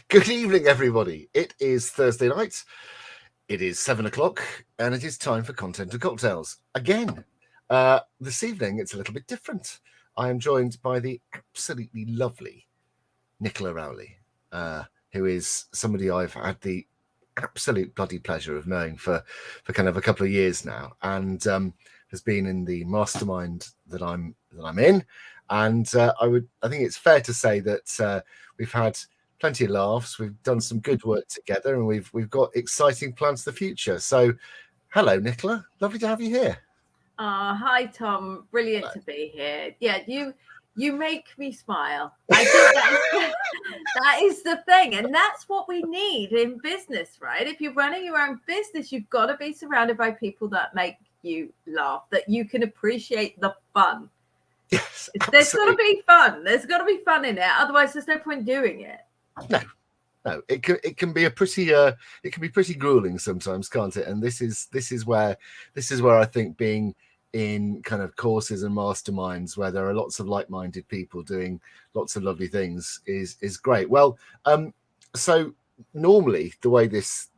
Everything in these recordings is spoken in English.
Good evening, everybody. It is Thursday night. It is 7 o'clock, and it is time for Content and Cocktails. Again, this evening, it's a little bit different. I am joined by the absolutely lovely Nicola Rowley, who is somebody I've had the absolute bloody pleasure of knowing for kind of a couple of years now, and has been in the mastermind that I'm in. And I think it's fair to say that we've had plenty of laughs. We've done some good work together, and we've got exciting plans for the future. So, hello, Nicola. Lovely to have you here. Hi, Tom. Brilliant to be here. Yeah, you make me smile. I think that is the thing, and that's what we need in business, right? If you're running your own business, you've got to be surrounded by people that make you laugh, that you can appreciate the fun. Yes, there's got to be fun. There's got to be fun in it. Otherwise, there's no point doing it. No, it can be pretty grueling sometimes, can't it? And this is where I think being in kind of courses and masterminds where there are lots of like-minded people doing lots of lovely things is great. Well, so normally the way this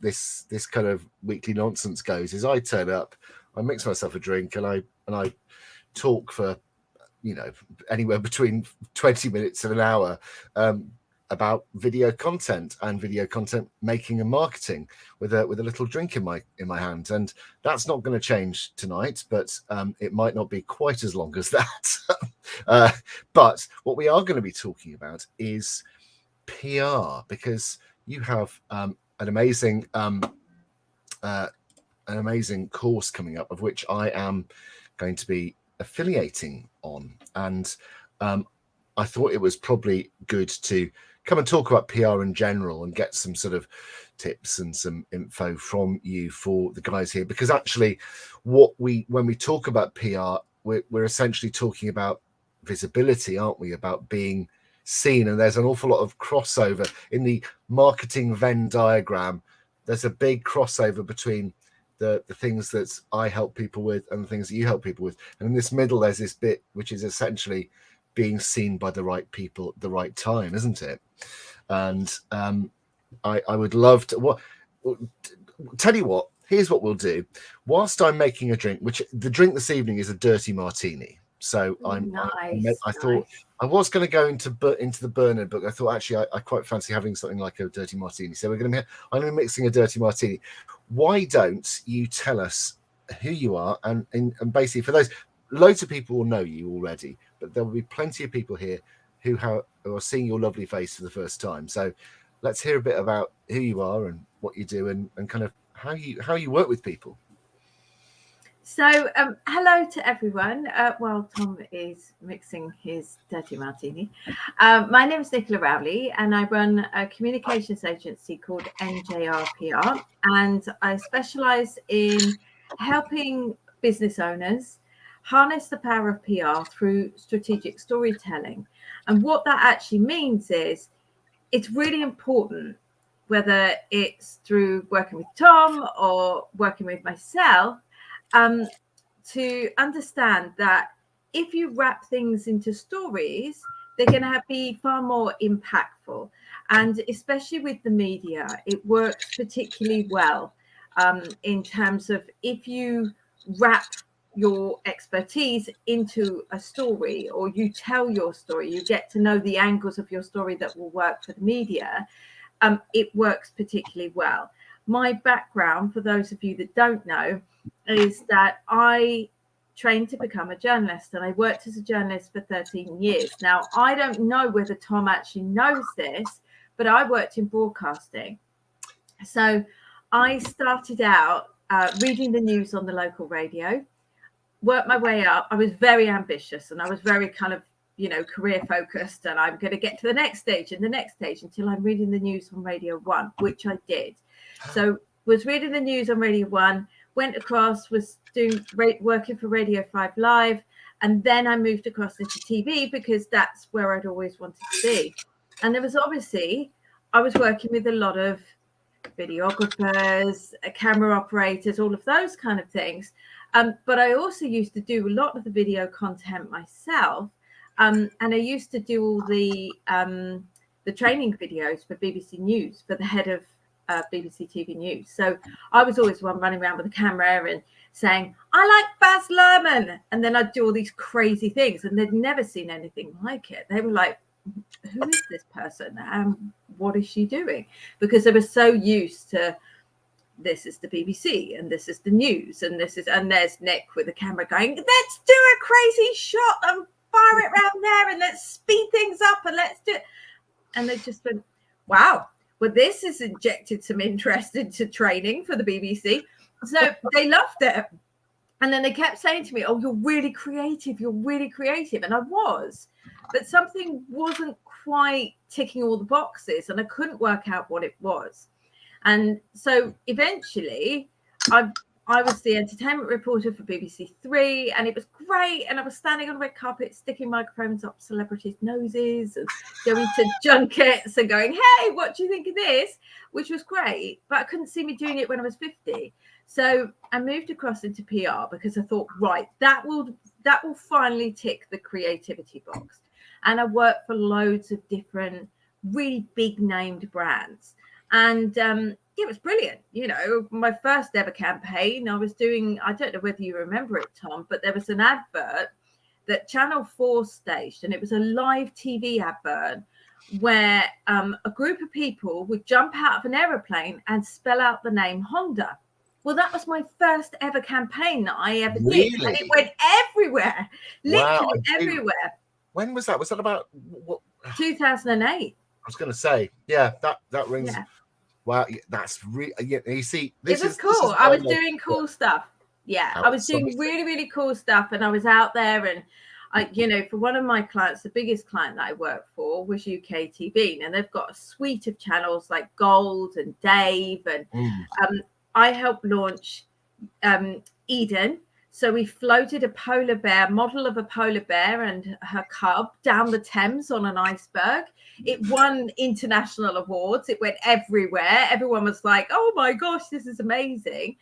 kind of weekly nonsense goes is I turn up, I mix myself a drink, and I talk for anywhere between 20 minutes and an hour about video content and video content making and marketing with a little drink in my hand. And that's not going to change tonight, but it might not be quite as long as that. But what we are going to be talking about is PR, because you have an amazing course coming up, of which I am going to be affiliating on. And I thought it was probably good to come and talk about PR in general and get some sort of tips and some info from you for the guys here, because actually when we talk about PR, we're essentially talking about visibility, aren't we? About being seen. And there's an awful lot of crossover in the marketing Venn diagram. There's a big crossover between the things that I help people with and the things that you help people with. And in this middle, there's this bit which is essentially being seen by the right people at the right time, isn't it? And I would love to tell you what, here's what we'll do. Whilst I'm making a drink, which the drink this evening is a dirty martini. So I thought I was going to go into the Bernard book. I thought actually I quite fancy having something like a dirty martini. So I'm going to be mixing a dirty martini. Why don't you tell us who you are? And basically, for those, loads of people will know you already, but there will be plenty of people here who are seeing your lovely face for the first time. So let's hear a bit about who you are and what you do, and kind of how you work with people. So hello to everyone. While Tom is mixing his dirty martini, my name is Nicola Rowley, and I run a communications agency called NJR PR, and I specialize in helping business owners harness the power of PR through strategic storytelling. And what that actually means is it's really important, whether it's through working with Tom or working with myself, to understand that if you wrap things into stories, they're going to be far more impactful. And especially with the media, it works particularly well in terms of if you wrap your expertise into a story, or you tell your story, you get to know the angles of your story that will work for the media. It works particularly well. My background, for those of you that don't know, is that I trained to become a journalist, and I worked as a journalist for 13 years. Now, I don't know whether Tom actually knows this, but I worked in broadcasting. So I started out reading the news on the local radio, worked my way up. I was very ambitious, and I was very kind of, career focused, and I'm going to get to the next stage and the next stage until I'm reading the news on Radio 1, which I did. So was reading the news on Radio 1, went across, was working for Radio 5 Live, and then I moved across into TV because that's where I'd always wanted to be. And there was obviously, I was working with a lot of videographers, camera operators, all of those kind of things. But I also used to do a lot of the video content myself. And I used to do all the the training videos for BBC News, for the head of BBC TV News. So I was always the one running around with a camera and saying, I like Baz Luhrmann. And then I'd do all these crazy things, and they'd never seen anything like it. They were like, who is this person? What is she doing? Because they were so used to, this is the BBC and this is the news and there's Nick with the camera going, let's do a crazy shot and fire it around there and let's speed things up and let's do it. And they just went, wow, well, this has injected some interest into training for the BBC. So they loved it. And then they kept saying to me, oh, you're really creative. And I was, but something wasn't quite ticking all the boxes and I couldn't work out what it was. And so eventually I was the entertainment reporter for BBC Three, and it was great. And I was standing on the red carpet, sticking microphones up celebrities' noses and going to junkets and going, hey, what do you think of this? Which was great, but I couldn't see me doing it when I was 50. So I moved across into PR because I thought, right, that will finally tick the creativity box. And I worked for loads of different, really big named brands. And it was brilliant. You know, my first ever campaign, I was doing, I don't know whether you remember it, Tom, but there was an advert that Channel 4 staged, and it was a live TV advert where a group of people would jump out of an aeroplane and spell out the name Honda. Well, that was my first ever campaign that I ever did. And it went everywhere, literally everywhere. When was that? Was that about what? 2008. I was going to say, yeah, that rings. Yeah. Wow, that's really. Yeah, you see, this was cool. I was doing cool stuff. Yeah, I was doing really, really cool stuff, and I was out there. And I, you know, for one of my clients, the biggest client that I worked for was UK TV, and they've got a suite of channels like Gold and Dave, and I helped launch Eden. So we floated a polar bear, model of a polar bear and her cub down the Thames on an iceberg. It won international awards. It went everywhere. Everyone was like, oh my gosh, this is amazing.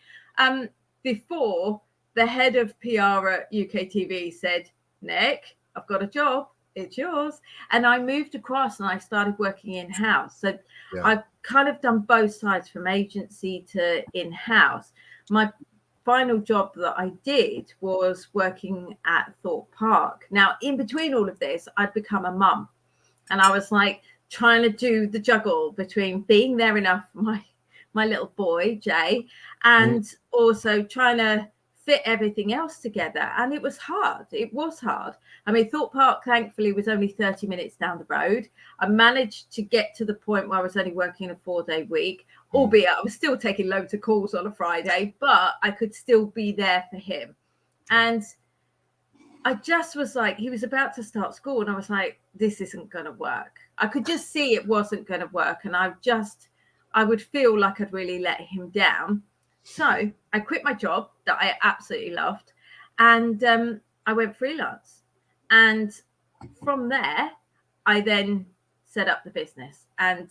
Before the head of PR at UK TV said, Nick, I've got a job. It's yours. And I moved across and I started working in-house. So yeah. I've kind of done both sides, from agency to in-house. My final job that I did was working at Thorpe Park. Now, in between all of this, I'd become a mum, and I was like trying to do the juggle between being there enough for my little boy Jay, and also trying to fit everything else together. And it was hard. I mean, Thorpe Park thankfully was only 30 minutes down the road. I managed to get to the point where I was only working a 4-day week, albeit I was still taking loads of calls on a Friday, but I could still be there for him. And I just was like, he was about to start school, and I was like, this isn't going to work. I could just see it wasn't going to work. And I would feel like I'd really let him down. So I quit my job that I absolutely loved, and I went freelance. And from there, I then set up the business, and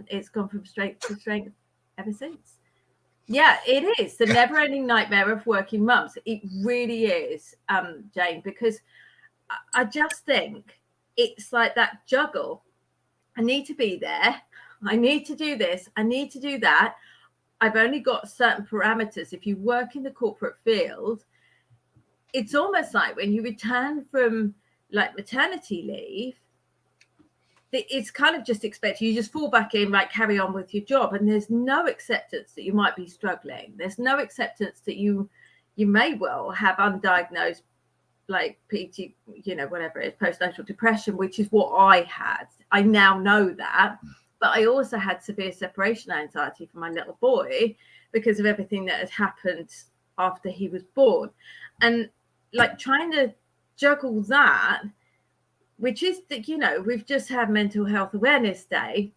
it's gone from strength to strength ever since. Yeah, it is the never-ending nightmare of working mums. It really is, Jane, because I just think it's like that juggle. I need to be there. I need to do this. I need to do that. I've only got certain parameters. If you work in the corporate field, it's almost like when you return from like maternity leave, it's kind of just expected. You just fall back in, like carry on with your job. And there's no acceptance that you might be struggling. There's no acceptance that you may well have undiagnosed, like PT, whatever it is, postnatal depression, which is what I had. I now know that. But I also had severe separation anxiety for my little boy because of everything that had happened after he was born. And like trying to juggle that, which is that, we've just had Mental Health Awareness Day.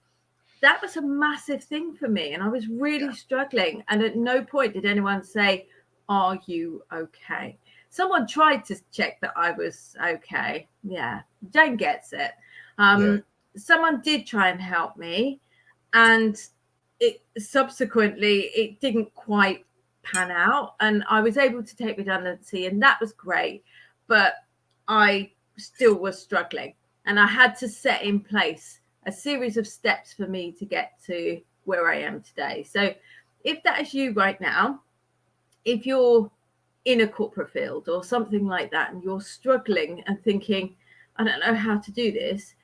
That was a massive thing for me. And I was really struggling. And at no point did anyone say, are you okay? Someone tried to check that I was okay. Yeah, Jane gets it. Someone did try and help me, and it didn't quite pan out, and I was able to take redundancy, and that was great, but I still was struggling, and I had to set in place a series of steps for me to get to where I am today. So if that is you right now, if you're in a corporate field or something like that, and you're struggling and thinking, I don't know how to do this,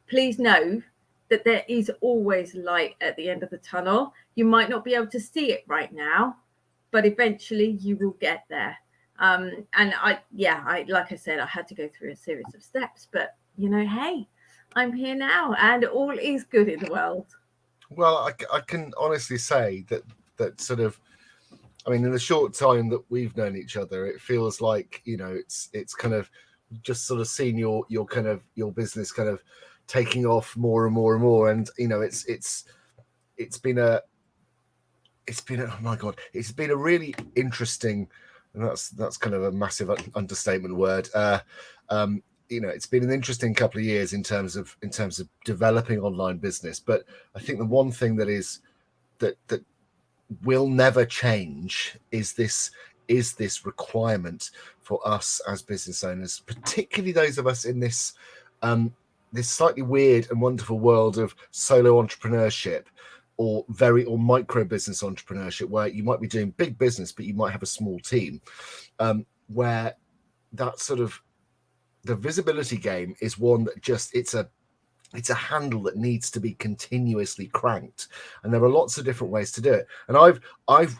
please know that there is always light at the end of the tunnel. You might not be able to see it right now, but eventually you will get there. And I like I said, I had to go through a series of steps, but hey, I'm here now, and all is good in the world. Well, I can honestly say that sort of, I mean, in the short time that we've known each other, it feels like it's kind of just sort of seen your kind of your business kind of taking off more and more and more, and it's been a oh my god, it's been a really interesting, and that's kind of a massive understatement word. It's been an interesting couple of years in terms of developing online business, but I think the one thing that will never change is this requirement for us as business owners, particularly those of us in this this slightly weird and wonderful world of solo entrepreneurship or micro business entrepreneurship, where you might be doing big business but you might have a small team, where that sort of the visibility game is one that just it's a handle that needs to be continuously cranked, and there are lots of different ways to do it. And I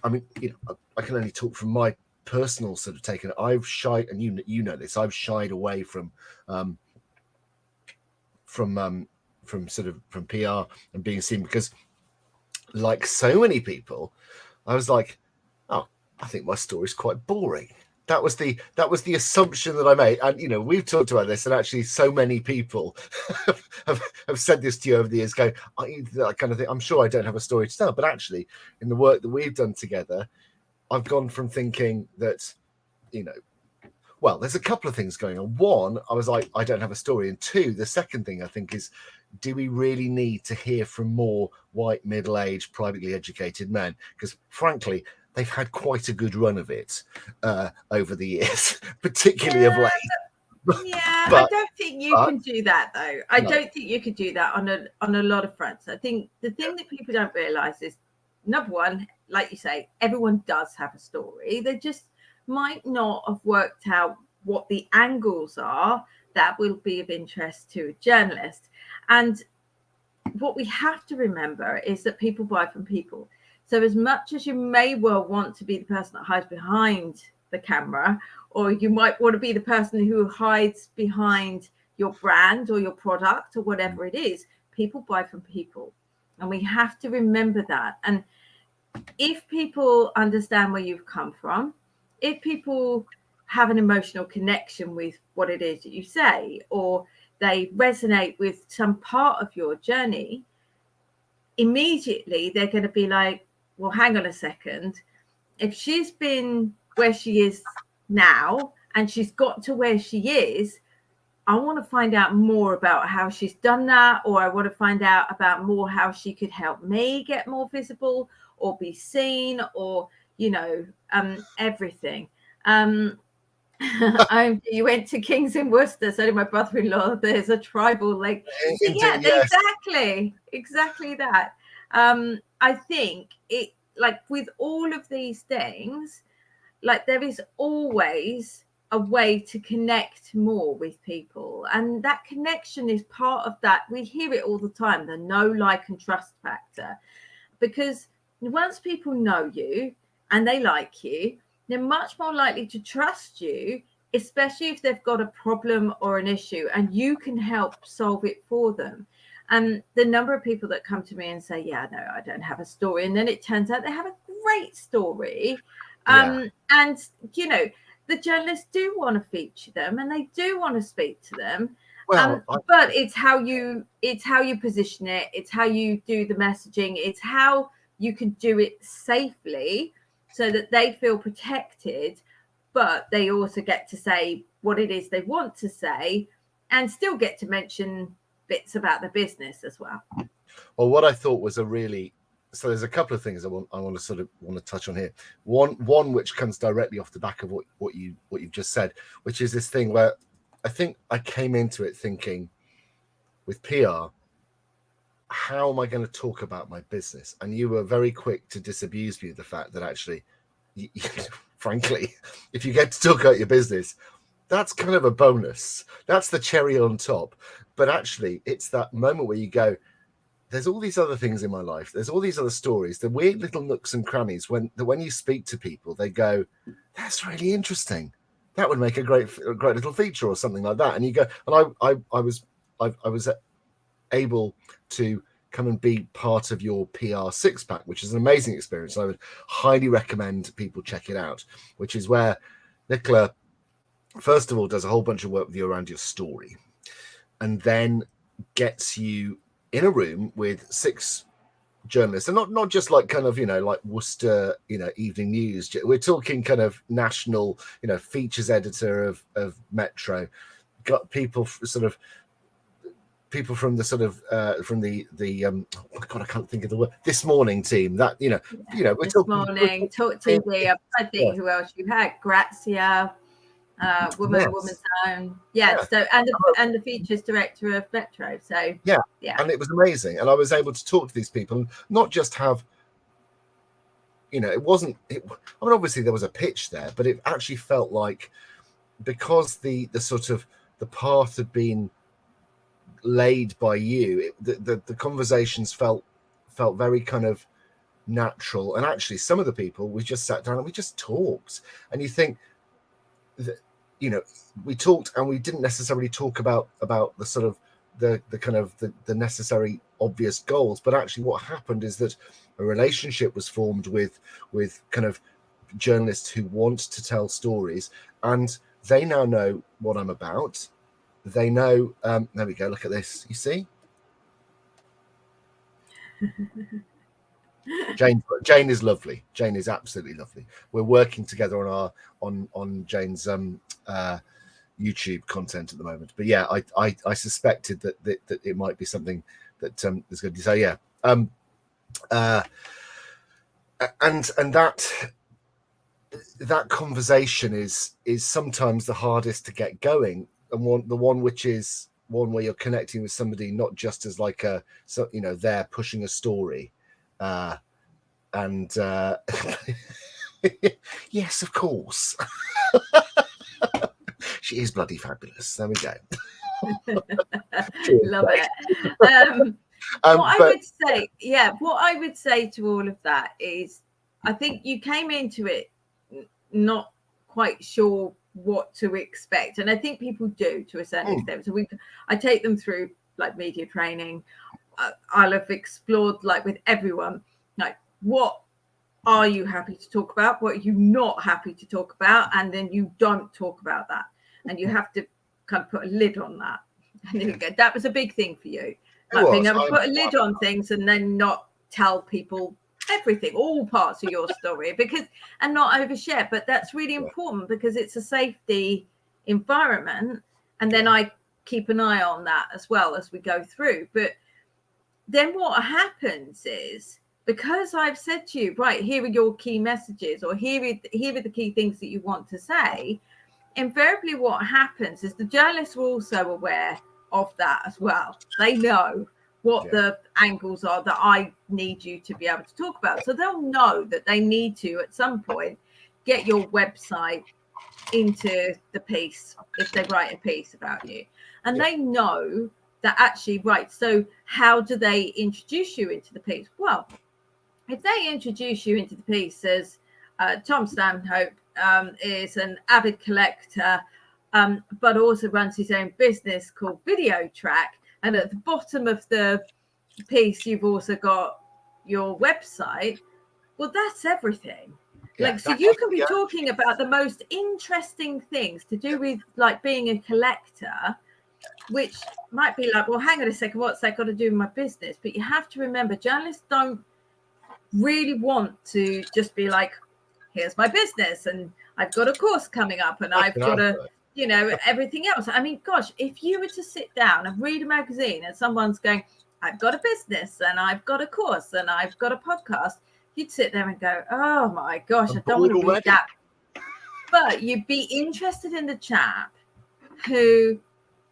mean, I can only talk from my personal sort of take on it. I've shied, and you know this, I've shied away from PR and being seen, because like so many people, I was like, oh, I think my story's quite boring. That was the assumption that I made, and we've talked about this, and actually, so many people have said this to you over the years. Going, that kind of thing. I'm sure I don't have a story to tell, but actually, in the work that we've done together, I've gone from thinking that, well, there's a couple of things going on. One, I was like, I don't have a story, and two, the second thing I think is, do we really need to hear from more white, middle-aged, privately educated men? Because frankly, they've had quite a good run of it over the years, particularly of late. Yeah, I don't think you can do that, though. I don't think you can do that on a lot of fronts. I think the thing that people don't realise is, number one, like you say, everyone does have a story. They just might not have worked out what the angles are that will be of interest to a journalist. And what we have to remember is that people buy from people. So as much as you may well want to be the person that hides behind the camera, or you might want to be the person who hides behind your brand or your product or whatever it is, people buy from people. And we have to remember that. And if people understand where you've come from, if people have an emotional connection with what it is that you say, or they resonate with some part of your journey, immediately they're going to be like, well, hang on a second. If she's been where she is now and she's got to where she is, I want to find out more about how she's done that, or I want to find out about more how she could help me get more visible or be seen, or, everything. You went to Kings in Worcester, so did my brother-in-law. There's a tribal lake. So, yeah, yes. Exactly that. I think it, like with all of these things, like there is always a way to connect more with people, and that connection is part of that. We hear it all the time, the know, like, and trust factor, because once people know you and they like you, they're much more likely to trust you, especially if they've got a problem or an issue and you can help solve it for them. And the number of people that come to me and say, yeah, no, I don't have a story, and then it turns out they have a great story. And the journalists do want to feature them and they do want to speak to them. But it's how you position it, it's how you do the messaging, it's how you can do it safely so that they feel protected, but they also get to say what it is they want to say and still get to mention bits about the business as well. Well, what I thought was so there's a couple of things I want to touch on here. One which comes directly off the back of what you've just said, which is this thing where I think I came into it thinking with PR, how am I going to talk about my business? And you were very quick to disabuse me of the fact that actually, frankly, if you get to talk about your business, that's kind of a bonus. That's the cherry on top. But actually, it's that moment where you go, there's all these other things in my life. There's all these other stories, the weird little nooks and crannies when you speak to people, they go, that's really interesting. That would make a great little feature or something like that. And you go, and I was able to come and be part of your PR six pack, which is an amazing experience. I would highly recommend people check it out, which is where Nicola, first of all, does a whole bunch of work with you around your story, and then gets you in a room with 6 journalists, and not just like kind of, like Worcester, Evening News. We're talking kind of national, features editor of Metro, got people from the sort of from the oh my God, I can't think of the word. This Morning team. That we're This talking Morning, Talk TV. I think who else you had? Grazia, Woman's Own. So and the features director of Metro. So yeah, and it was amazing. And I was able to talk to these people, and not just have, it wasn't. Obviously there was a pitch there, but it actually felt like, because the sort of the path had been laid by you, the conversations felt very kind of natural. And actually, some of the people, we just sat down and we just talked, and you think that, we talked, and we didn't necessarily talk about the sort of the kind of the necessary obvious goals, but actually what happened is that a relationship was formed with kind of journalists who want to tell stories, and they now know what I'm about. They know, there we go, look at this, you see? Jane is lovely. Jane is absolutely lovely. We're working together on Jane's YouTube content at the moment. But yeah, I suspected that it might be something that is going to say, yeah. And that conversation is sometimes the hardest to get going, and the one which is one where you're connecting with somebody, not just as like they're pushing a story, and yes, of course. She is bloody fabulous. There we go. Love it. What I would say to all of that is, I think you came into it not quite sure what to expect, and I think people do to a certain extent. So I take them through like media training. I'll have explored, like with everyone, like, what are you happy to talk about, what are you not happy to talk about, and then you don't talk about that, and you have to kind of put a lid on that. And then you go, that was a big thing for you, like being able to put a lid on things and then not tell people everything, all parts of your story, and not overshare. But that's really important, because it's a safety environment, and then I keep an eye on that as well as we go through. But then what happens is, because I've said to you, right, here are your key messages, or here are the key things that you want to say, invariably what happens is the journalists are also aware of that as well. They know what the angles are that I need you to be able to talk about. So they'll know that they need to, at some point, get your website into the piece if they write a piece about you. And they know that actually, right, so how do they introduce you into the piece? Well, if they introduce you into the piece as Tom Stanhope is an avid collector, but also runs his own business called Video Track, and at the bottom of the piece you've also got your website, well, that's everything. So you can be talking about the most interesting things to do with like being a collector, which might be like, well, hang on a second, what's that got to do with my business? But you have to remember, journalists don't really want to just be like, here's my business, and I've got a course coming up, and I've got everything else. I mean, gosh, if you were to sit down and read a magazine and someone's going, I've got a business and I've got a course and I've got a podcast, you'd sit there and go, oh my gosh, I don't want to read that. But you'd be interested in the chap who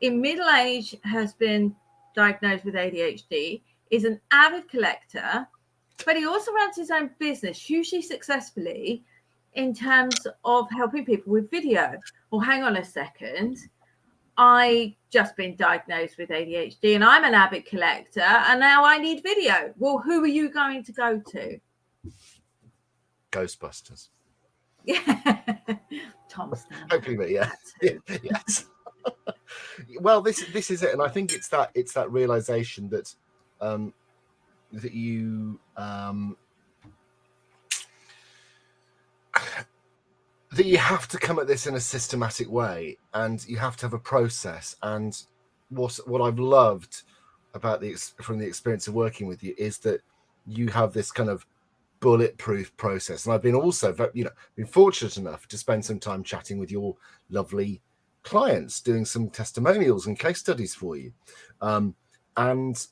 in middle age has been diagnosed with ADHD, is an avid collector, but he also runs his own business hugely successfully in terms of helping people with video. Well, hang on a second. I just been diagnosed with ADHD and I'm an avid collector and now I need video. Well, who are you going to go to? Ghostbusters. Yeah. Tom's Hopefully, yeah. Yes. Well, this is it, and I think it's that realization that that you that you have to come at this in a systematic way, and you have to have a process. And what I've loved about from the experience of working with you is that you have this kind of bulletproof process. And I've been also, been fortunate enough to spend some time chatting with your lovely clients, doing some testimonials and case studies for you, and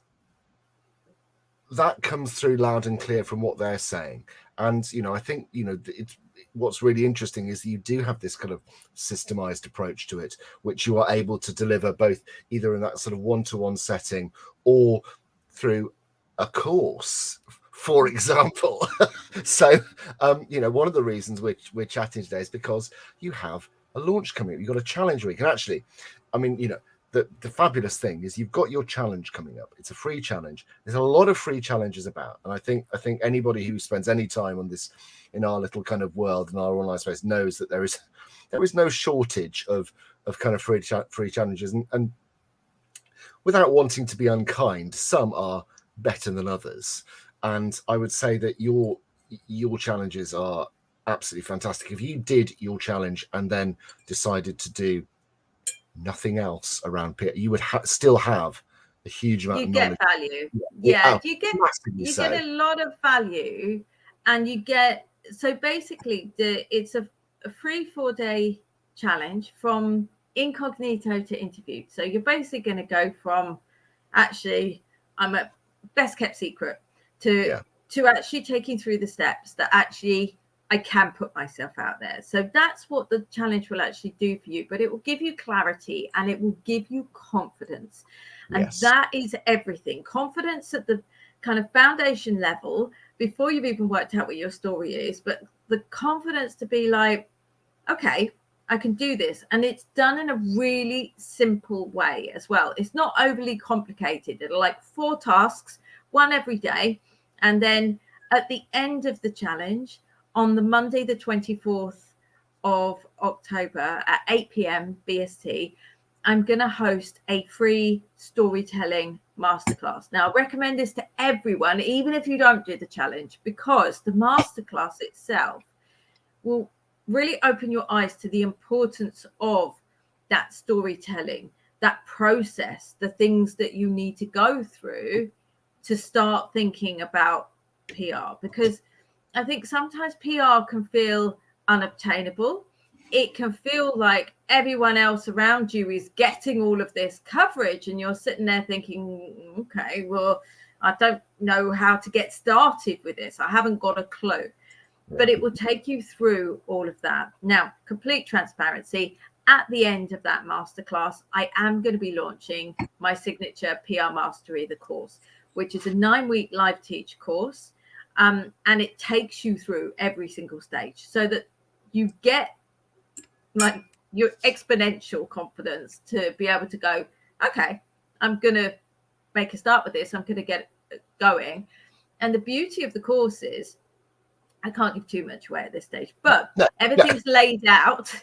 that comes through loud and clear from what they're saying. And I think it's what's really interesting is you do have this kind of systemized approach to it, which you are able to deliver both either in that sort of one-to-one setting or through a course, for example. So one of the reasons we're chatting today is because you have a launch coming up. You've got a challenge week, and actually, I mean, the fabulous thing is you've got your challenge coming up. It's a free challenge. There's a lot of free challenges about, and I think anybody who spends any time on this in our little kind of world in our online space knows that there is no shortage of kind of free challenges, and without wanting to be unkind, some are better than others. And I would say that your challenges are absolutely fantastic. If you did your challenge and then decided to do nothing else around PR, you would still have a huge amount of knowledge. You get value. Yeah, you get a lot of value, and you get, so basically it's a free 4-day challenge from incognito to interview. So you're basically going to go from actually I'm a best kept secret to actually taking through the steps that actually I can put myself out there. So that's what the challenge will actually do for you, but it will give you clarity and it will give you confidence. And that is everything. Confidence at the kind of foundation level before you've even worked out what your story is, but the confidence to be like, okay, I can do this. And it's done in a really simple way as well. It's not overly complicated. It'll like 4 tasks, 1 every day. And then at the end of the challenge, on the Monday, the 24th of October at 8 p.m. BST, I'm going to host a free storytelling masterclass. Now, I recommend this to everyone, even if you don't do the challenge, because the masterclass itself will really open your eyes to the importance of that storytelling, that process, the things that you need to go through to start thinking about PR. Because I think sometimes PR can feel unobtainable. It can feel like everyone else around you is getting all of this coverage and you're sitting there thinking, okay, well, I don't know how to get started with this. I haven't got a clue. But it will take you through all of that. Now, complete transparency, at the end of that masterclass, I am going to be launching my signature PR Mastery, the course, which is a 9-week live teach course. And it takes you through every single stage so that you get like your exponential confidence to be able to go, okay, I'm going to make a start with this. I'm going to get it going. And the beauty of the course is, I can't give too much away at this stage, but everything's laid out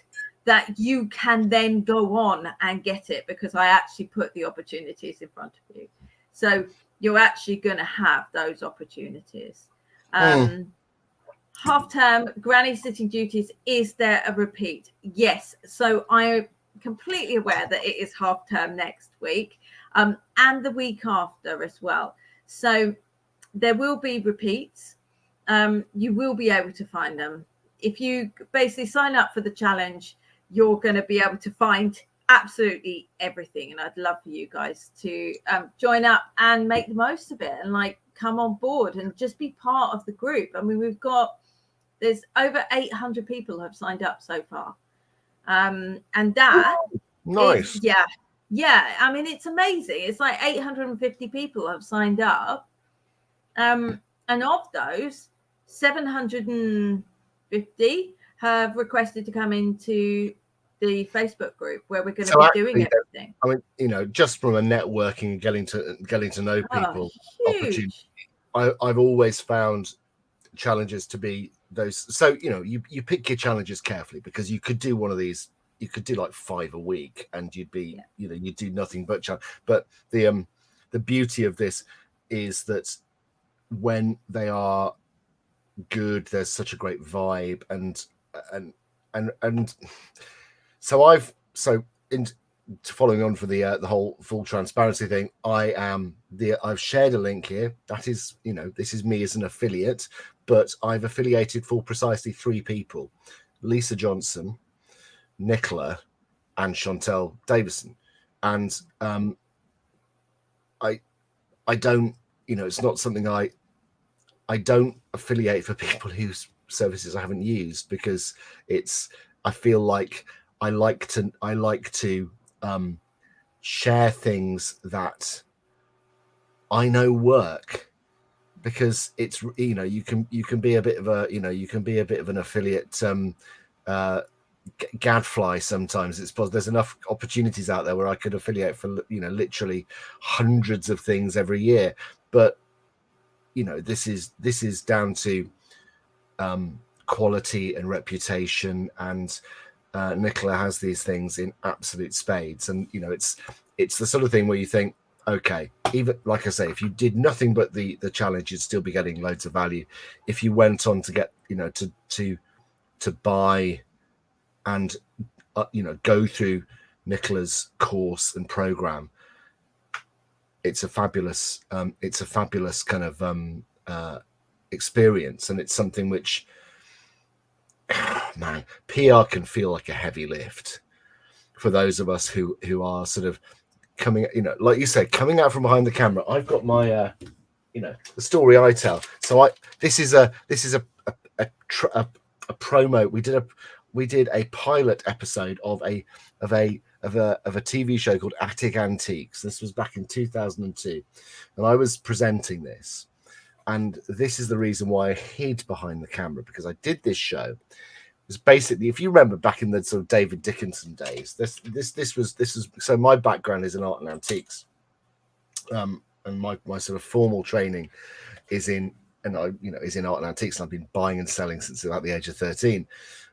that you can then go on and get it, because I actually put the opportunities in front of you. So you're actually going to have those opportunities. Half-term granny sitting duties, is there a repeat? Yes. So I'm completely aware that it is half-term next week and the week after as well. So there will be repeats. You will be able to find them. If you basically sign up for the challenge, you're going to be able to find absolutely everything. And I'd love for you guys to join up and make the most of it and like come on board and just be part of the group. I mean, there's over 800 people who have signed up so far. And that nice. Yeah. I mean, it's amazing. It's like 850 people have signed up And of those, 750 have requested to come into the Facebook group where we're going to be doing everything. I mean, just from a networking and getting to know people, opportunity. I've always found challenges to be those. So you pick your challenges carefully, because you could do one of these. You could do like 5 a week, and you'd be you'd do nothing but challenge. But the beauty of this is that when they are good, there's such a great vibe, and so following on for the whole full transparency thing, I've shared a link here. That is, this is me as an affiliate, but I've affiliated for precisely 3 people: Lisa Johnson, Nicola, and Chantel Davison. And I don't, it's not something I don't affiliate for people whose services I haven't used, because I feel like I like to share things that I know work, because it's you can be a bit of a an affiliate gadfly sometimes. There's enough opportunities out there where I could affiliate for literally hundreds of things every year, but this is down to quality and reputation, and Nicola has these things in absolute spades. And it's the sort of thing where you think, okay, even like I say, if you did nothing but the challenge, you'd still be getting loads of value. If you went on to get to buy and go through Nicola's course and program, it's a fabulous kind of experience. And it's something which, man, PR can feel like a heavy lift for those of us who are sort of coming, like you said, coming out from behind the camera. I've got my the story I tell. So this is a promo. We did a pilot episode of a TV show called Attic Antiques. This was back in 2002, and I was presenting this. And this is the reason why I hid behind the camera, because I did this show. It was basically, if you remember back in the sort of David Dickinson days, this was so my background is in art and antiques, and my sort of formal training is in art and antiques, and I've been buying and selling since about the age of 13.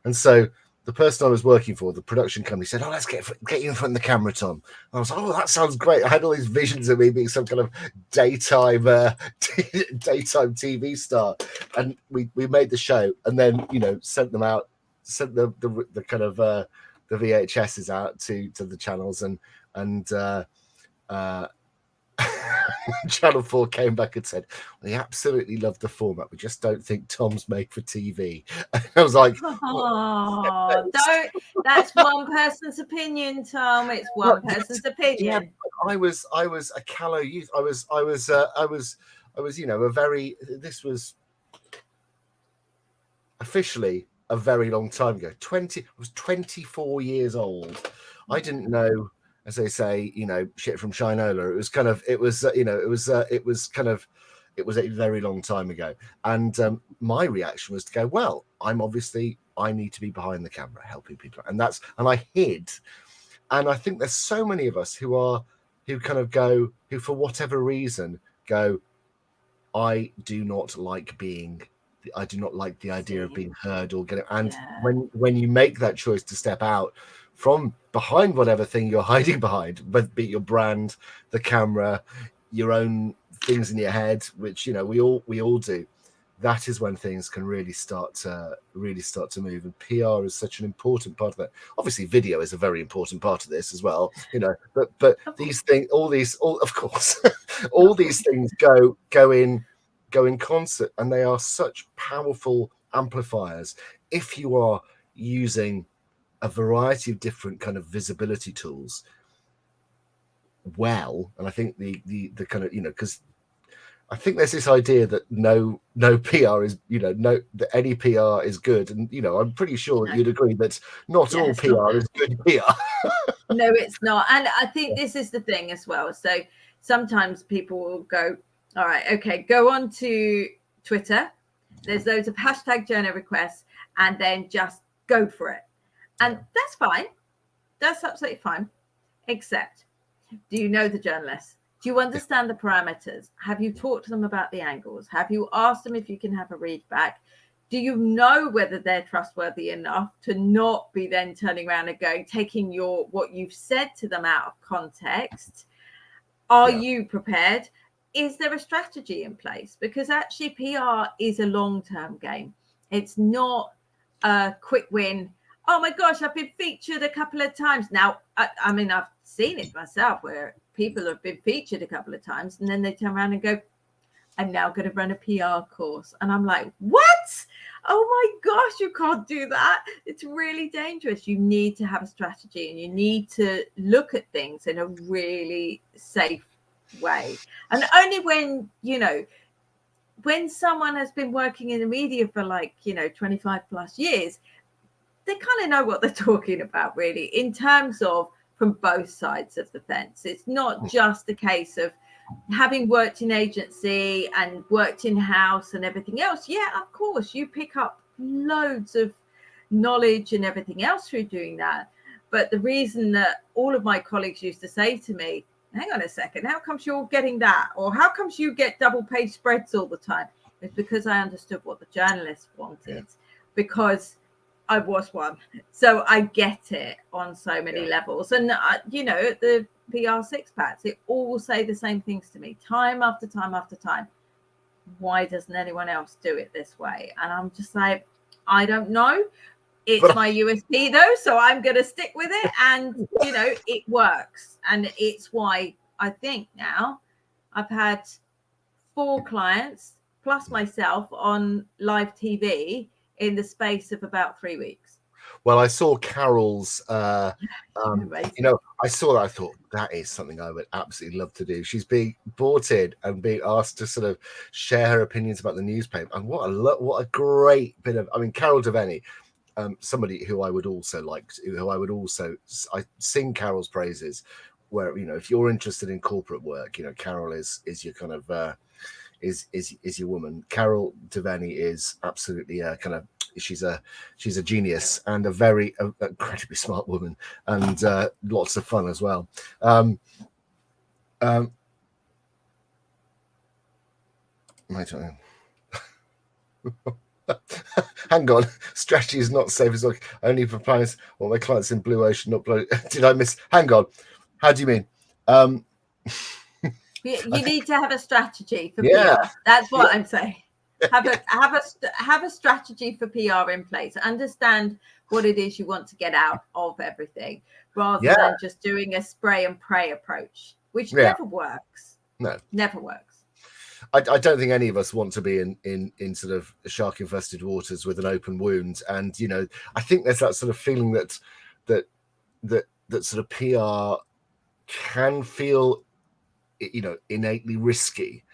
And so the person I was working for, the production company, said, "Oh, let's get you in front of the camera, Tom." And I was like, "Oh, that sounds great." I had all these visions of me being some kind of daytime TV star, and we made the show, and then sent them out, sent the kind of the VHSs out to the channels, and Channel 4 came back and said, "We absolutely love the format. We just don't think Tom's made for TV." And I was like, "Oh, that's one person's opinion, Tom. It's one person's opinion." Yeah, I was a callow youth. I was this was officially a very long time ago. I was 24 years old. I didn't know, as they say, shit from Shinola. It was a very long time ago. And my reaction was to go, well, I need to be behind the camera helping people. And I hid. And I think there's so many of us who for whatever reason go, I do not like the idea of being heard or getting. And when you make that choice to step out from behind whatever thing you're hiding behind, but be it your brand, the camera, your own things in your head, which we all do, that is when things can really start to move. And PR is such an important part of that. Obviously, video is a very important part of this as well, But these things, of course, all these things go in concert, and they are such powerful amplifiers if you are using a variety of different kind of visibility tools well. And I think the kind of because I think there's this idea that no PR is that any PR is good, and I'm pretty sure you'd agree that not all PR is good PR. No, it's not. And I think this is the thing as well. So sometimes people will go, All right. Okay. Go on to Twitter. There's loads of hashtag journal requests, and then just go for it. And that's fine. That's absolutely fine. Except, do you know the journalists? Do you understand the parameters? Have you talked to them about the angles? Have you asked them if you can have a read back? Do you know whether they're trustworthy enough to not be then turning around and going, taking what you've said to them out of context? Are you prepared? Is there a strategy in place? Because actually PR is a long-term game. It's not a quick win. Oh my gosh, I've been featured a couple of times. Now, I mean, I've seen it myself where people have been featured a couple of times and then they turn around and go, I'm now going to run a PR course. And I'm like, what? Oh my gosh, you can't do that. It's really dangerous. You need to have a strategy and you need to look at things in a really safe way. And only when, when someone has been working in the media for 25 plus years, they kind of know what they're talking about, really, in terms of from both sides of the fence. It's not just a case of having worked in agency and worked in house and everything else. Yeah, of course, you pick up loads of knowledge and everything else through doing that. But the reason that all of my colleagues used to say to me, hang on a second, how comes you're getting that? Or how comes you get double page spreads all the time? It's because I understood what the journalists wanted, because I was one. So I get it on so many levels. And, the PR six packs, they all say the same things to me time after time after time. Why doesn't anyone else do it this way? And I'm just like, I don't know. It's my USP though, so I'm going to stick with it. And, it works. And it's why I think now I've had 4 clients plus myself on live TV in the space of about 3 weeks. Well, I saw Carol's, I saw that. I thought that is something I would absolutely love to do. She's being brought in and being asked to sort of share her opinions about the newspaper. And what a great bit of, Carol Devaney, somebody who I would also I sing Carol's praises, where, if you're interested in corporate work, Carol is your kind of, is your woman. Carol Devaney is absolutely she's a genius and a very incredibly smart woman, and lots of fun as well. I don't know. Hang on, strategy is not safe as well. Only propose all my clients in blue ocean, not blue. Did I miss? Hang on, how do you mean? You need to have a strategy for PR. That's what I'm saying. Have a strategy for PR in place. Understand what it is you want to get out of everything, rather than just doing a spray and pray approach, which never works. No, never works. I don't think any of us want to be in sort of shark infested waters with an open wound. And I think there's that sort of feeling that sort of PR can feel innately risky.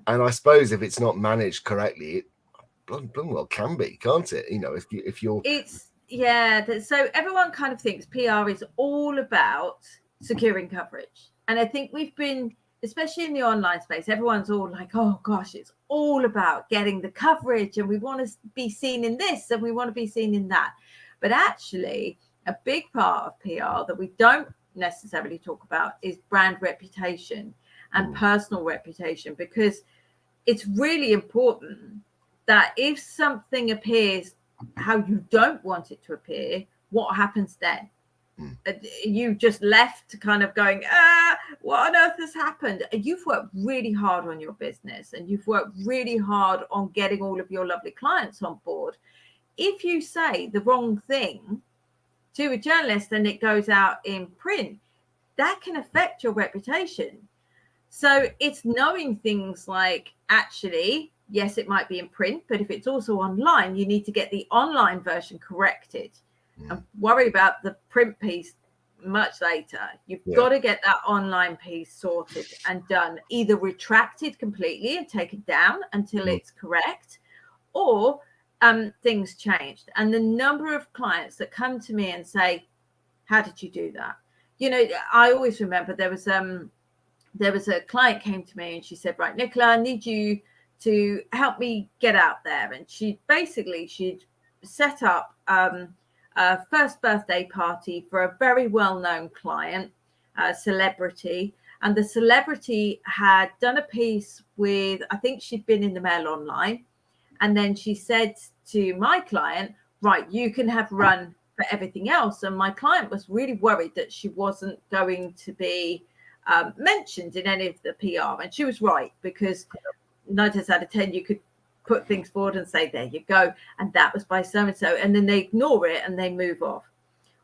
And I suppose if it's not managed correctly, it well can be, can't it? If you're so everyone kind of thinks PR is all about securing coverage. And I think we've been, especially in the online space, everyone's all like, oh gosh, it's all about getting the coverage and we want to be seen in this and we want to be seen in that. But actually, a big part of PR that we don't necessarily talk about is brand reputation and personal reputation, because it's really important that if something appears how you don't want it to appear, what happens then? You just left kind of going, what on earth has happened? You've worked really hard on your business and you've worked really hard on getting all of your lovely clients on board. If you say the wrong thing to a journalist and it goes out in print, that can affect your reputation. So it's knowing things like, actually, yes, it might be in print, but if it's also online, you need to get the online version corrected and worry about the print piece much later. You've got to get that online piece sorted and done, either retracted completely and taken down until it's correct, or things changed. And the number of clients that come to me and say, how did you do that? I always remember there was there was a client came to me and she said, right, Nicola, I need you to help me get out there. And she'd set up a first birthday party for a very well-known client, a celebrity. And the celebrity had done a piece with, I think she'd been in the Mail Online. And then she said to my client, right, you can have run for everything else. And my client was really worried that she wasn't going to be mentioned in any of the PR. And she was right, because 9 times out of 10, you could put things forward and say, there you go. And that was by so-and-so. And then they ignore it and they move off.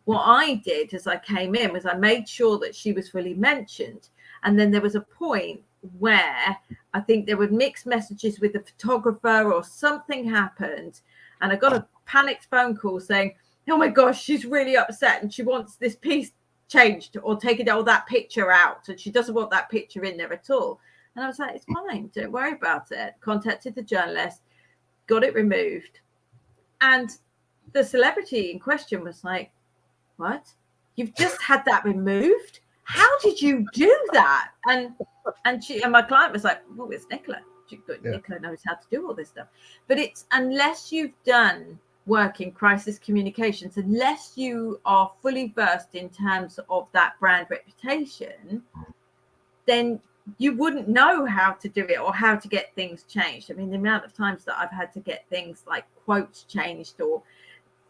What I did as I came in was I made sure that she was fully mentioned. And then there was a point where I think there were mixed messages with the photographer or something happened. And I got a panicked phone call saying, oh my gosh, she's really upset and she wants this piece changed or taken all that picture out. And she doesn't want that picture in there at all. And I was like, it's fine, don't worry about it. Contacted the journalist, got it removed. And the celebrity in question was like, what? You've just had that removed? How did you do that? And my client was like, well, it's Nicola. Nicola knows how to do all this stuff. But it's, unless you've done work in crisis communications, unless you are fully versed in terms of that brand reputation, then you wouldn't know how to do it or how to get things changed. I mean, the amount of times that I've had to get things like quotes changed or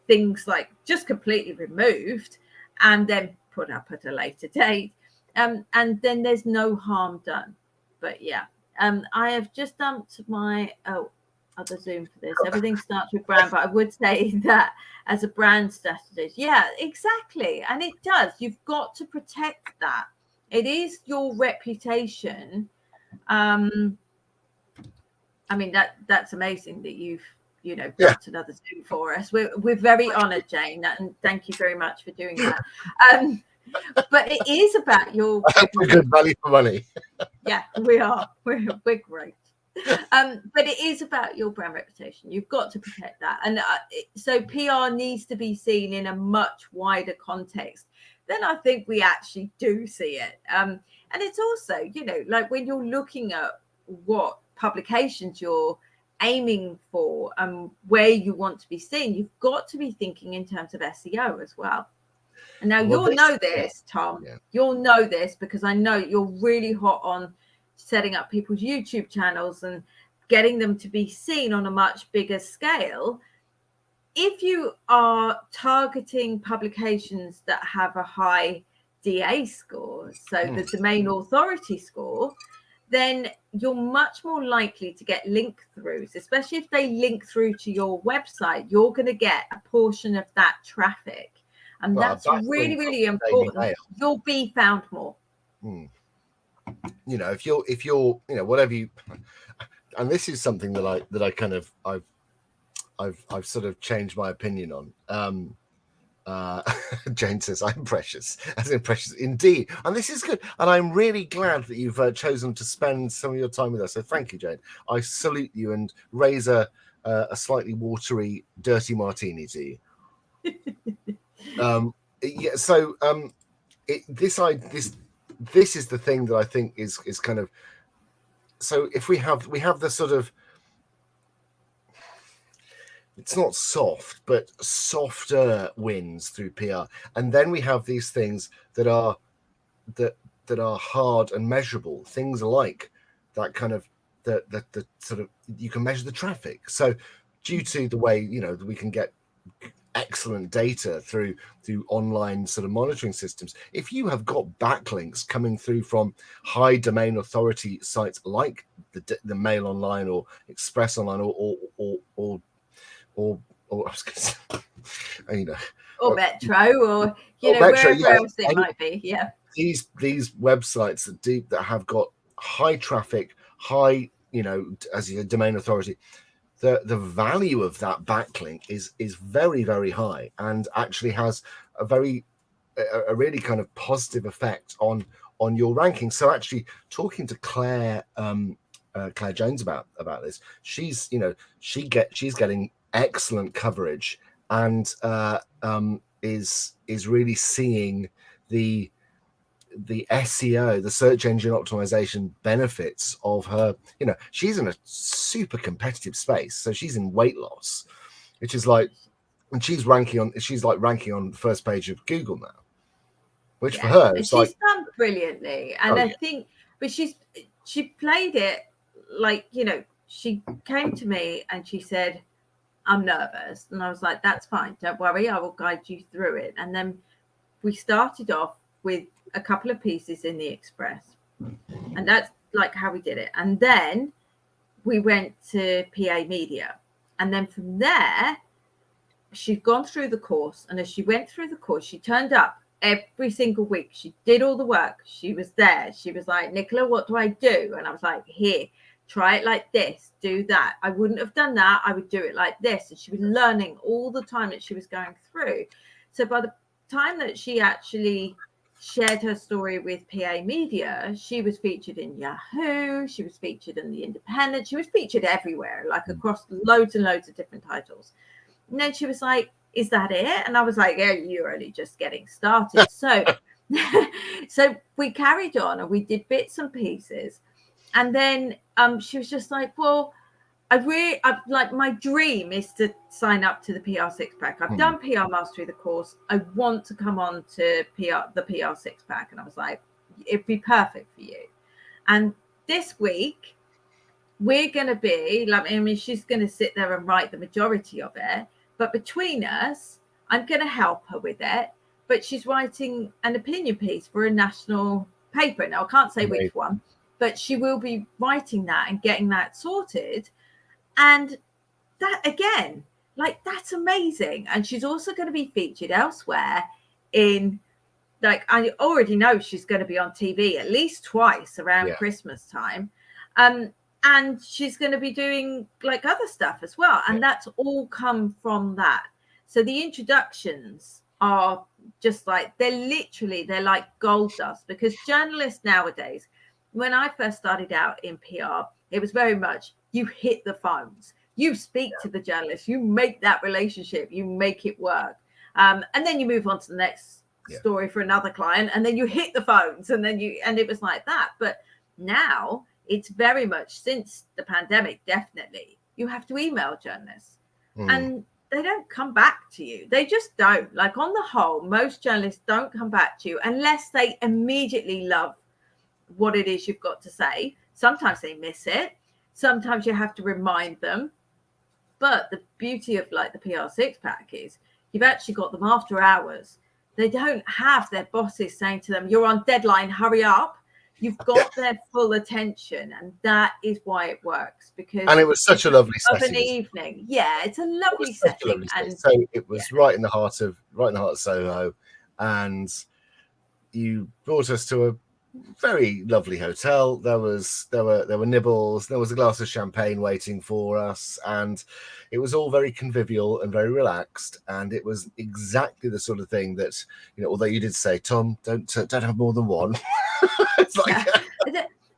things like just completely removed and then put up at a later date. And then there's no harm done. But yeah, I have just dumped my other Zoom for this. Everything starts with brand, but I would say that as a brand strategist, yeah, exactly. And it does. You've got to protect that. It is your reputation. I mean, that's amazing that you've built another Zoom for us. We're very honoured, Jane, and thank you very much for doing that. But it is about your. We're good value for money. Yeah, we are. We're great. But it is about your brand reputation. You've got to protect that, and so PR needs to be seen in a much wider context. Then I think we actually do see it. And it's also, like when you're looking at what publications you're aiming for and where you want to be seen, you've got to be thinking in terms of SEO as well. And now you'll know this, Tom. Yeah. You'll know this because I know you're really hot on setting up people's YouTube channels and getting them to be seen on a much bigger scale. If you are targeting publications that have a high DA score, so the domain authority score, then you're much more likely to get link throughs, especially if they link through to your website. You're going to get a portion of that traffic. And that's really, really important. You'll be found more. If you're, whatever you, and this is something that I kind of, I've sort of changed my opinion on. Jane says, I'm precious, as in precious indeed. And this is good. And I'm really glad that you've chosen to spend some of your time with us. So thank you, Jane. I salute you and raise a slightly watery, dirty martini to you. This is the thing that I think is kind of, so if we have the sort of, it's not soft, but softer wins through PR. And then we have these things that are hard and measurable, things like that kind of the sort of, you can measure the traffic. So due to the way, we can get excellent data through online sort of monitoring systems, if you have got backlinks coming through from high domain authority sites like the Mail Online or Express Online or I was going to say, or Metro, or Metro, wherever else it might be. Yeah, these websites that have got high traffic, high, as a domain authority, the value of that backlink is very, very high, and actually has a really kind of positive effect on your ranking. So actually, talking to Claire Jones about this, she's getting excellent coverage and is really seeing the the SEO, the search engine optimization benefits of her. She's in a super competitive space, so she's in weight loss, which is like, and she's ranking on the first page of Google now, which for her and it's she's done brilliantly. And I think, but she played it like, she came to me and she said, I'm nervous, and I was like, that's fine, don't worry, I will guide you through it. And then we started off with a couple of pieces in the Express, and that's like how we did it. And then we went to PA Media, and then from there she'd gone through the course, and as she went through the course, she turned up every single week. She did all the work. She was there. She was like, Nicola, what do I do? And I was like, here, try it like this, do that. I wouldn't have done that. I would do it like this. And she was learning all the time that she was going through. So by the time that she actually shared her story with PA Media, she was featured in Yahoo, she was featured in The Independent, she was featured everywhere, like across loads and loads of different titles. And then she was like, is that it? And I was like, yeah, you're only just getting started. So so we carried on and we did bits and pieces. And then she was just like, well, I like, my dream is to sign up to the PR Six Pack. I've done PR Mastery, the course. I want to come on to the PR Six Pack. And I was like, it'd be perfect for you. And this week, we're going to be like, I mean, she's going to sit there and write the majority of it. But between us, I'm going to help her with it. But she's writing an opinion piece for a national paper. Now, I can't say which one, but she will be writing that and getting that sorted. And that, again, like, that's amazing. And she's also going to be featured elsewhere in, like, I already know she's going to be on TV at least twice around Christmas time. And she's going to be doing like other stuff as well. And that's all come from that. So the introductions are just like, they're like gold dust, because journalists nowadays, when I first started out in PR, it was very much, you hit the phones, you speak to the journalist, you make that relationship, you make it work. And then you move on to the next story for another client, and then you hit the phones, and it was like that. But now it's very much, since the pandemic, definitely, you have to email journalists and they don't come back to you. They just don't. Like, on the whole, most journalists don't come back to you unless they immediately love what it is you've got to say. Sometimes they miss it. Sometimes you have to remind them. But the beauty of like the PR Six Pack is you've actually got them after hours. They don't have their bosses saying to them, you're on deadline, hurry up. You've got their full attention, and that is why it works. Because it was such a lovely setting of an evening. Yeah, it's a lovely setting. And so it was right in the heart of Soho, and you brought us to a very lovely hotel. There were nibbles, there was a glass of champagne waiting for us, and it was all very convivial and very relaxed. And it was exactly the sort of thing that, although you did say, Tom, don't have more than one. It's like,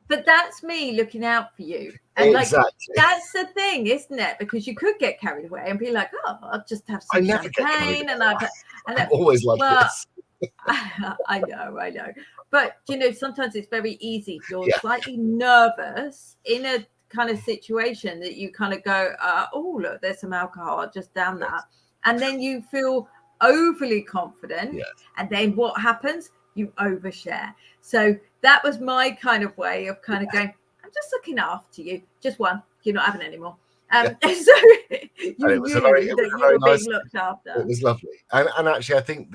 but that's me looking out for you. And exactly. Like, that's the thing, isn't it? Because you could get carried away and be like, oh, I'll just have some champagne. And I'm always like this. I know. But, sometimes it's very easy if you're slightly nervous in a kind of situation that you kind of go, oh, look, there's some alcohol, I'll just down that. And then you feel overly confident. Yes. And then what happens? You overshare. So that was my kind of way of kind of going, I'm just looking after you. Just one. You're not having any more. So you knew that you were being looked after. It was lovely. And actually, I think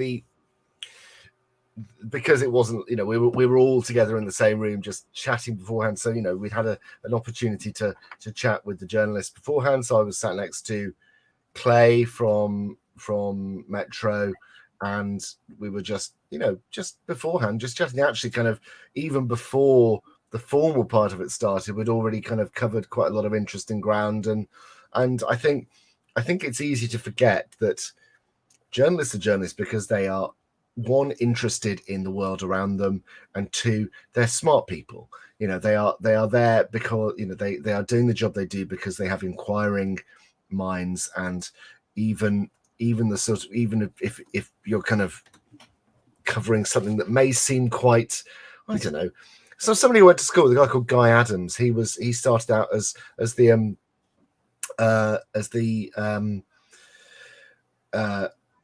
because it wasn't, we were all together in the same room just chatting beforehand. So, we'd had an opportunity to chat with the journalists beforehand. So I was sat next to Clay from Metro, and we were just beforehand, just chatting. Actually, kind of even before the formal part of it started, we'd already kind of covered quite a lot of interesting ground. And I think it's easy to forget that journalists are journalists because they are, one, interested in the world around them, and two, they're smart people. They are there because they are doing the job they do because they have inquiring minds. And even the sort of, even if you're kind of covering something that may seem quite, I don't know. So somebody who went to school with a guy called Guy Adams. He started out as the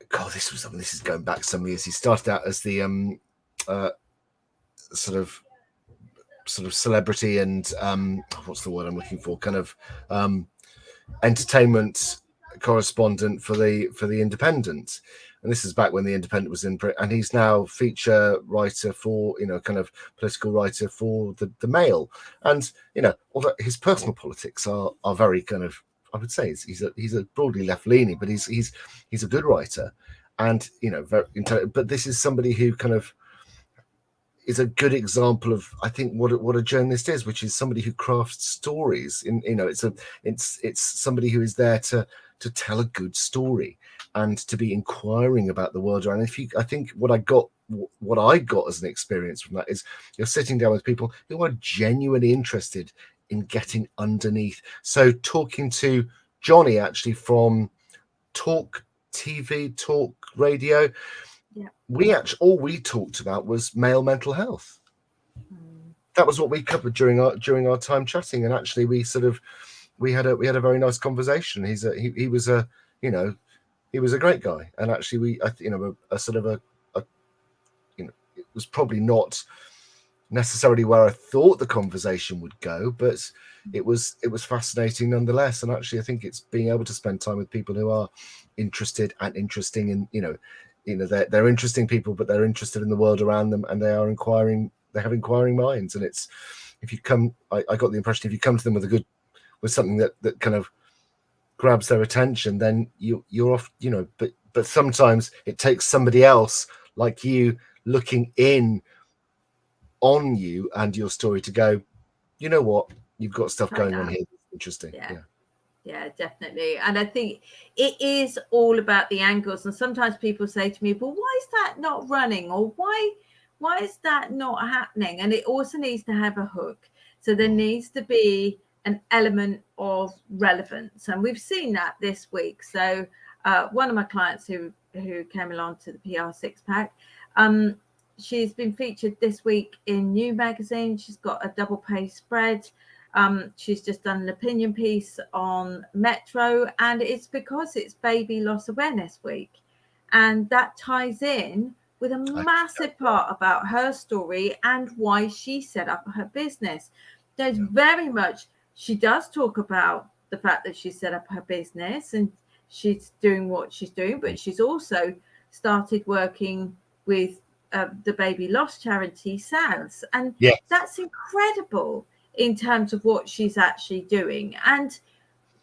God, this is going back some years. He started out as the sort of celebrity and what's the word I'm looking for? Kind of entertainment correspondent for the Independent. And this is back when the Independent was in print, and he's now feature writer for, kind of political writer for the Mail. And although his personal politics are very kind of, I would say he's a broadly left leaning, but he's a good writer, and very but this is somebody who kind of is a good example of, I think, what a journalist is, which is somebody who crafts stories. It's somebody who is there to tell a good story and to be inquiring about the world around. I think what I got as an experience from that is you're sitting down with people who are genuinely interested in getting underneath. So talking to Johnny actually from Talk TV, Talk Radio, all we talked about was male mental health. That was what we covered during our time chatting, and actually we had a very nice conversation. He was a great guy, and actually it was probably not necessarily where I thought the conversation would go, but it was fascinating nonetheless. And actually I think it's being able to spend time with people who are interested and interesting in they're interesting people, but they're interested in the world around them, and they have inquiring minds. And it's, if you come, I got the impression, if you come to them with something that kind of grabs their attention, then you're off, but sometimes it takes somebody else like you looking in on you and your story to go, you know what, you've got stuff going on here that's interesting. Yeah, definitely. And I think it is all about the angles. And sometimes people say to me, well, why is that not running? Or why is that not happening? And it also needs to have a hook. So there needs to be an element of relevance. And we've seen that this week. So one of my clients who came along to the PR Six Pack, she's been featured this week in New Magazine. She's got a double page spread. She's just done an opinion piece on Metro, and it's because it's Baby Loss Awareness Week. And that ties in with a massive part about her story and why she set up her business. There's very much, she does talk about the fact that she set up her business and she's doing what she's doing, but she's also started working with the baby loss charity, SALS. And that's incredible in terms of what she's actually doing. And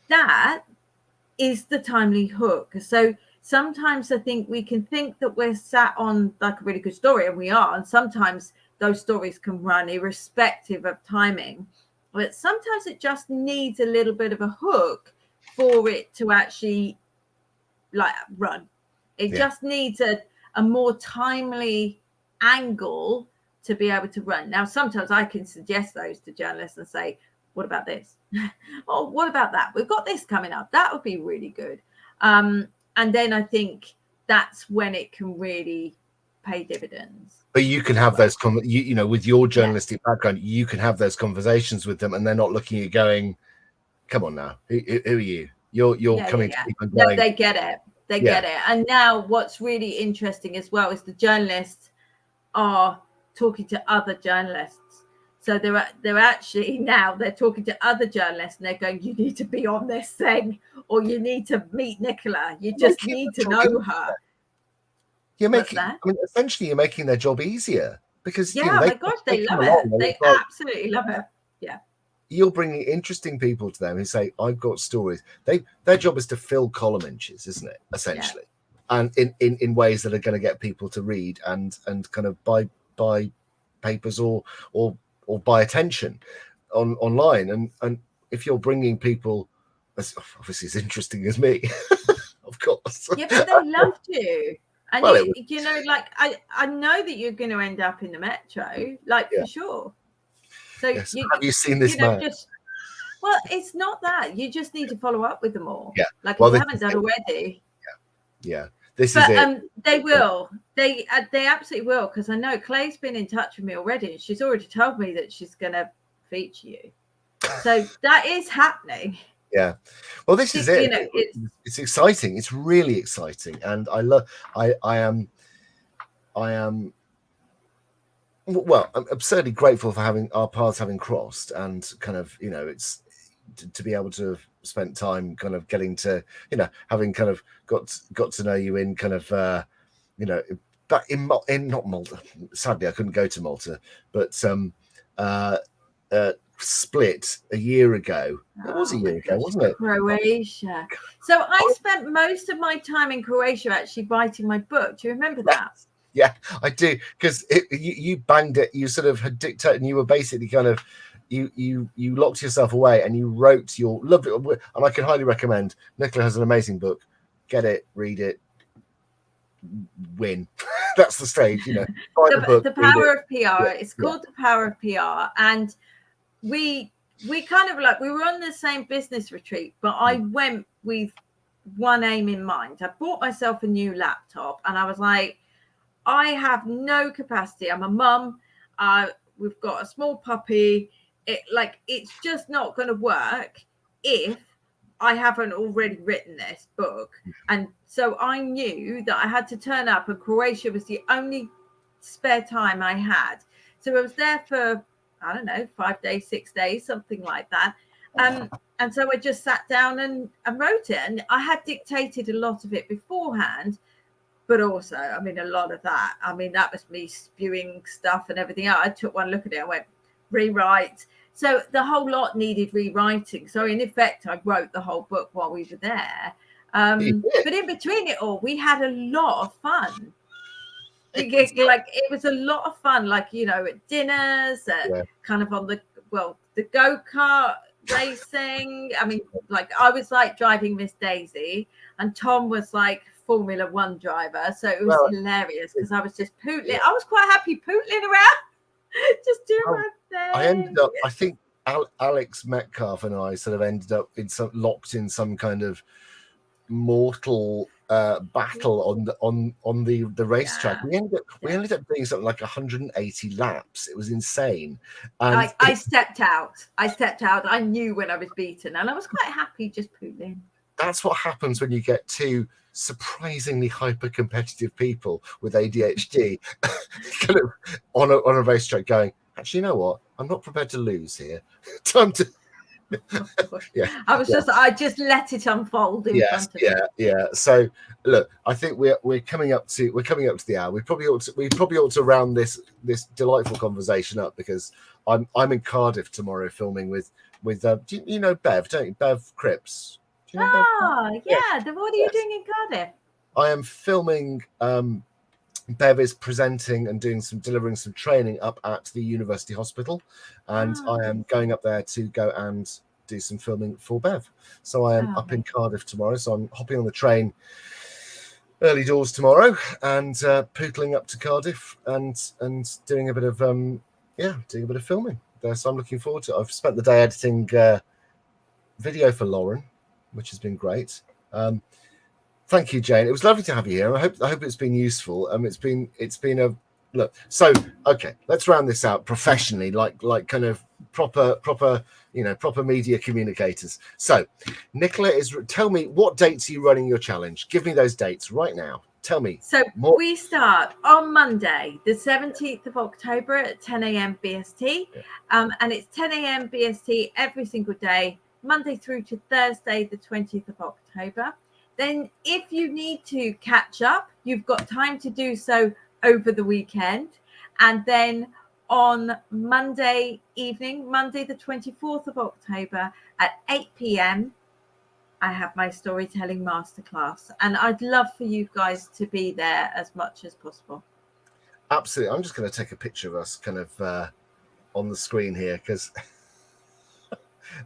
that is the timely hook. So sometimes I think we can think that we're sat on like a really good story, and we are. And sometimes those stories can run irrespective of timing. But sometimes it just needs a little bit of a hook for it to actually run. It just needs a more timely angle to be able to run. Now, sometimes I can suggest those to journalists and say, what about this? Or what about that? We've got this coming up. That would be really good. And then I think that's when it can really pay dividends. But you can have those, with your journalistic background, you can have those conversations with them, and they're not looking at you going, come on now, who are you? You're coming to people and going, no, they get it. They get it. And now what's really interesting as well is the journalists are talking to other journalists. So they're actually now they're talking to other journalists, and they're going, you need to be on this thing, or you need to meet Nicola. You just need to know her. Essentially you're making their job easier, because my gosh, they love it. They absolutely love it. Yeah. You're bringing interesting people to them who say, I've got stories. Their job is to fill column inches, isn't it? Essentially. Yeah. And in ways that are going to get people to read and kind of buy papers or buy attention online. And if you're bringing people as obviously as interesting as me, of course. Yeah, but they loved you. And I know that you're going to end up in the Metro, for sure. So have you seen this man? Well, it's not that. You just need to follow up with them all. Yeah. If you haven't done already. Yeah. this but is it. they will. They absolutely will, because I know Clay's been in touch with me already, and she's already told me that she's going to feature you. So that is happening. Yeah. Well, this is it. You know, it's exciting. It's really exciting, and I am well, I'm absurdly grateful for having our paths having crossed, and kind of, you know, it's to be able to have spent time kind of getting to, you know, having kind of got to know you in kind of you know, but in not Malta. Sadly, I couldn't go to Malta, but Split a year ago. It was a year ago, wasn't it? Croatia. So I spent most of my time in Croatia actually writing my book. Do you remember that? Yeah, I do, because you banged it. You sort of had dictated, and you were basically kind of you locked yourself away, and you wrote your lovely. And I can highly recommend. Nicola has an amazing book. Get it, read it, win. That's the stage, you know. The Power of PR. It's called The Power of PR, and we kind of like, we were on the same business retreat, but I went with one aim in mind. I bought myself a new laptop, and I was like, I have no capacity. I'm a mum. We've got a small puppy. It's just not going to work if I haven't already written this book. And so I knew that I had to turn up, and Croatia was the only spare time I had. So I was there for, I don't know, 5 days, 6 days, something like that. And so I just sat down and wrote it. And I had dictated a lot of it beforehand, but also, I mean, a lot of that, I mean, that was me spewing stuff and everything. I took one look at it, I went, rewrite. So the whole lot needed rewriting. So in effect, I wrote the whole book while we were there. But in between it all, we had a lot of fun. It was a lot of fun, like, you know, at dinners, kind of on the go-kart racing. I mean, like, I was like driving Miss Daisy, and Tom was like Formula One driver. So it was hilarious, because I was just pootling. I was quite happy pootling around, just doing my thing. I ended up, I think Alex Metcalf and I sort of ended up locked in some kind of mortal battle on the racetrack. We ended up doing something like 180 laps. It was insane. And I stepped out. I knew when I was beaten, and I was quite happy just pootling. That's what happens when you get two surprisingly hyper competitive people with ADHD kind of on a racetrack going, actually, you know what? I'm not prepared to lose here. Time to I just let it unfold in front of me. So look, I think we're coming up to the hour. We probably ought to round this delightful conversation up, because I'm in Cardiff tomorrow filming with you know Bev, don't you? Bev Cripps. Do you know Bev? Yeah. What are you doing in Cardiff? I am filming. Bev is presenting and delivering some training up at the University Hospital, and I am going up there to go and do some filming for Bev. So I am up in Cardiff tomorrow. So I'm hopping on the train early doors tomorrow and pootling up to Cardiff and doing a bit of filming there. So I'm looking forward to it. I've spent the day editing video for Lauren, which has been great. Thank you, Jane. It was lovely to have you here. I hope it's been useful. It's been a look. So okay, let's round this out professionally, like kind of proper media communicators. So Nicola, tell me, what dates are you running your challenge? Give me those dates right now. Tell me. So we start on Monday, the 17th of October at 10 a.m. BST. And it's 10 a.m. BST every single day, Monday through to Thursday, the 20th of October. Then if you need to catch up, you've got time to do so over the weekend. And then on Monday evening, Monday the 24th of October at 8 p.m, I have my storytelling masterclass. And I'd love for you guys to be there as much as possible. Absolutely. I'm just going to take a picture of us kind of on the screen here, because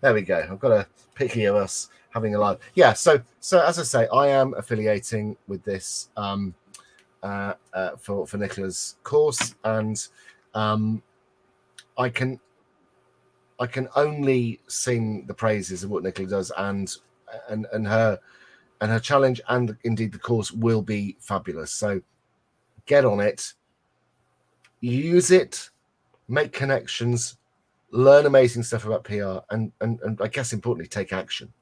there we go. I've got a picture of us having a live. Yeah, so as I say, I am affiliating with this for Nicola's course, and I can only sing the praises of what Nicola does and her challenge and indeed the course will be fabulous. So get on it, use it, make connections, learn amazing stuff about PR, and I guess importantly, take action,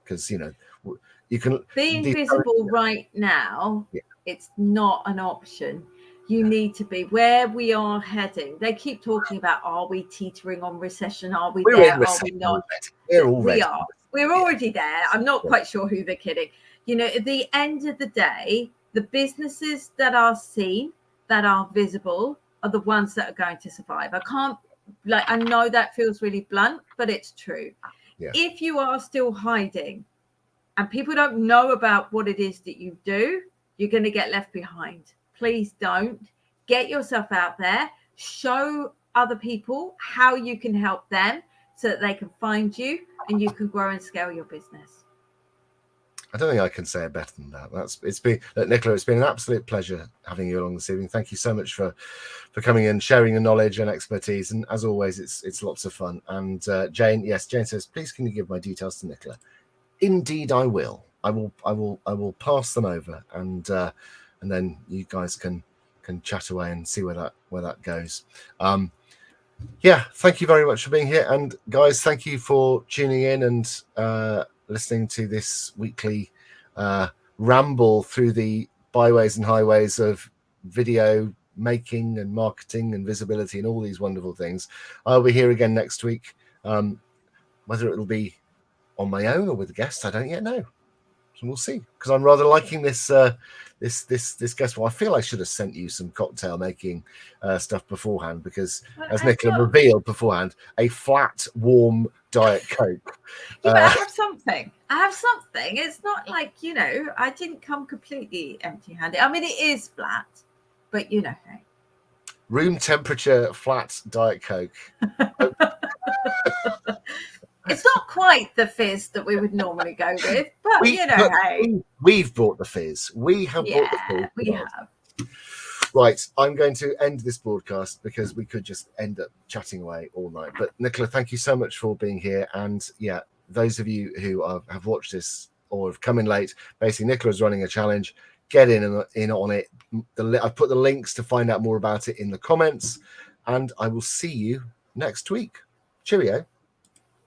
because you can be invisible right now. Yeah. It's not an option. You need to be where we are heading. They keep talking about, are we teetering on recession? Are we there? Are we not? We are. We're already there. I'm not quite sure who they're kidding. At the end of the day, the businesses that are seen, that are visible, are the ones that are going to survive. I know that feels really blunt, but it's true. Yeah. If you are still hiding and people don't know about what it is that you do, you're going to get left behind. Please don't. Get yourself out there. Show other people how you can help them so that they can find you and you can grow and scale your business. I don't think I can say it better than that. Nicola, it's been an absolute pleasure having you along this evening. Thank you so much for coming in, sharing your knowledge and expertise. And as always, it's lots of fun. And Jane says, please can you give my details to Nicola? Indeed, I will. I will pass them over, and then you guys can chat away and see where that goes. Thank you very much for being here, and guys, thank you for tuning in and listening to this weekly ramble through the byways and highways of video making and marketing and visibility and all these wonderful things. I'll be here again next week. Whether it'll be on my own or with a guest, I don't yet know. So we'll see, because I'm rather liking this guest. Well, I feel I should have sent you some cocktail making stuff beforehand, because as Nicola revealed beforehand, a flat, warm Diet Coke. But I have something. It's not like, I didn't come completely empty-handed. I mean, it is flat, but hey. Room temperature flat Diet Coke. It's not quite the fizz that we would normally go with, but hey. We've brought the fizz. We have brought the fizz. We have. Right, I'm going to end this broadcast because we could just end up chatting away all night. But Nicola, thank you so much for being here. And those of you who have watched this or have come in late, basically Nicola's running a challenge. Get in on it. I've put the links to find out more about it in the comments, and I will see you next week. Cheerio.